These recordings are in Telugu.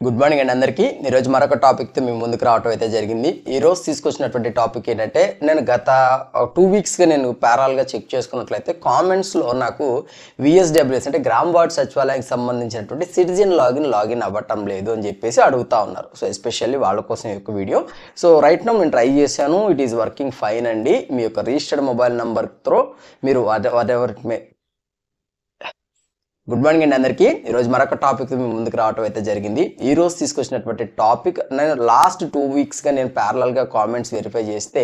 గుడ్ మార్నింగ్ అండి అందరికీ. ఈరోజు మరొక టాపిక్తో మేము ముందుకు రావడం అయితే జరిగింది. ఈరోజు తీసుకొచ్చినటువంటి టాపిక్ ఏంటంటే, నేను గత 2 వీక్స్గా నేను ప్యారల్గా చెక్ చేసుకున్నట్లయితే కామెంట్స్లో నాకు విఎస్డబ్ల్యూఎస్ అంటే గ్రామ వార్డ్ సచివాలయానికి సంబంధించినటువంటి సిటిజన్ లాగిన్ అవ్వటం లేదు అని చెప్పేసి అడుగుతా ఉన్నారు. సో ఎస్పెషల్లీ వాళ్ళ కోసం ఈ యొక్క వీడియో. సో రైట్ నౌ నేను ట్రై చేశాను, ఇట్ ఈస్ వర్కింగ్ ఫైన్ అండి. మీ యొక్క రిజిస్టర్డ్ మొబైల్ నెంబర్తో మీరు వాట్ గుడ్ మార్నింగ్ అండి అందరికీ. ఈరోజు మరొక టాపిక్ మేము ముందుకు రావడం అయితే జరిగింది. ఈరోజు తీసుకొచ్చినటువంటి టాపిక్, నేను లాస్ట్ 2 వీక్స్గా నేను ప్యారలల్గా కామెంట్స్ వెరిఫై చేస్తే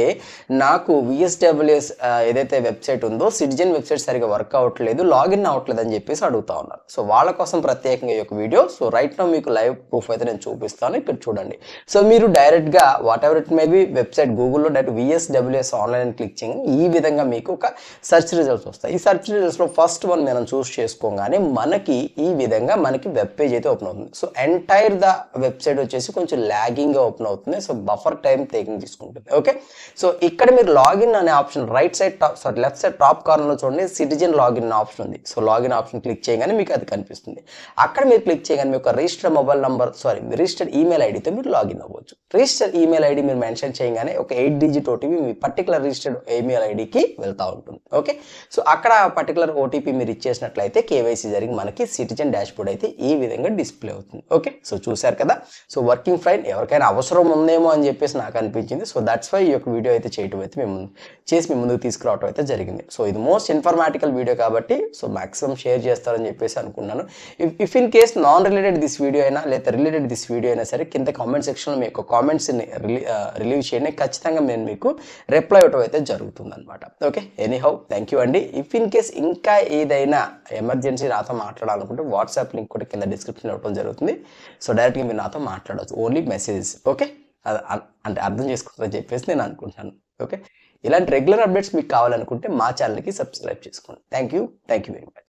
నాకు విఎస్డబ్ల్యూఎస్ ఏదైతే వెబ్సైట్ ఉందో సిటిజన్ వెబ్సైట్ సరిగా వర్క్ అవ్వట్లేదు, లాగిన్ అవ్వట్లేదు అని చెప్పేసి అడుగుతా ఉన్నారు. సో వాళ్ళ కోసం ప్రత్యేకంగా ఈ యొక్క వీడియో. సో రైట్ నౌ మీకు లైవ్ ప్రూఫ్ అయితే నేను చూపిస్తాను, ఇక్కడ చూడండి. సో మీరు డైరెక్ట్గా what ever it may be website గూగుల్లో డైరెక్ట్ విఎస్డబ్ల్యూఎస్ ఆన్లైన్ క్లిక్ చేయండి. ఈ విధంగా మీకు ఒక సెర్చ్ రిజల్ట్స్ వస్తాయి. ఈ సెర్చ్ రిజల్ట్స్లో ఫస్ట్ వన్ మనం చూస్ చేసుకోగానే మనకి ఈ విధంగా మనకి వెబ్ పేజ్ అయితే ఓపెన్ అవుతుంది. సో ఎంటైర్ ద వెబ్సైట్ వచ్చేసి కొంచెం లాగింగ్గా ఓపెన్ అవుతుంది. సో బఫర్ టైం టేకింగ్ తీసుకుంటుంది. ఓకే, సో ఇక్కడ మీరు లాగిన్ అనే option right side left side top కార్నర్లో చూడండి, సిటిజన్ లాగిన్ ఆప్షన్ ఉంది. సో లాగిన్ ఆప్షన్ క్లిక్ చేయగానే మీకు అది కనిపిస్తుంది. అక్కడ మీరు క్లిక్ చేయగానే మీ యొక్క registered mobile number registered email ఐడితో మీరు లాగిన్ అవ్వచ్చు. రిజిస్టర్డ్ ఈమెయిల్ ఐడి మీరు మెన్షన్ చేయగానే ఒక 8 డిజిట్ ఓటీపీ మీ పర్టికులర్ రిజిస్టర్డ్ ఈమెయిల్ ఐడికి వెళ్తూ ఉంటుంది. ఓకే, సో అక్కడ పర్టికులర్ ఓటీపీ మీరు ఇచ్చేసినట్లయితే కేవైసీ జరిగి మనకి సిటిజన్ డాష్బోర్డ్ అయితే ఈ విధంగా డిస్ప్లే అవుతుంది. ఓకే, సో చూశారు కదా. So working fine. ఎవరికైనా అవసరం ఉందేమో అని చెప్పేసి నాకు అనిపించింది. సో దట్స్ వై ఈ యొక్క వీడియో అయితే చేయటం అయితే మీ ముందుకు తీసుకురావడం అయితే జరిగింది. సో ఇది మోస్ట్ ఇన్ఫర్మాటికల్ వీడియో కాబట్టి సో మాక్సిమం షేర్ చేస్తారని చెప్పేసి అనుకున్నాను. If in case non related this video అయినా లేదా రిలేటెడ్ దిస్ వీడియో అయినా సరే కింద కామెంట్ సెక్షన్లో మీ యొక్క కామెంట్స్ని రిలీవ్ చేయండి. ఖచ్చితంగా నేను మీకు రిప్లై ఇవ్వడం అయితే జరుగుతుంది అనమాట. ఓకే, ఎనీహౌ థ్యాంక్ యూ అండి. ఇఫ్ ఇన్ కేస్ ఇంకా ఏదైనా ఎమర్జెన్సీ నాతో మాట్లాడాలనుకుంటే వాట్సాప్ లింక్ కూడా కింద డిస్క్రిప్షన్ ఇవ్వడం జరుగుతుంది. సో డైరెక్ట్గా మీరు నాతో మాట్లాడవచ్చు, ఓన్లీ మెసేజెస్. ఓకే, అంటే అర్థం చేసుకుంటారని చెప్పేసి నేను అనుకుంటున్నాను. ఓకే, ఇలాంటి రెగ్యులర్ అప్డేట్స్ మీకు కావాలనుకుంటే మా ఛానల్కి సబ్స్క్రైబ్ చేసుకోండి. Thank you very much.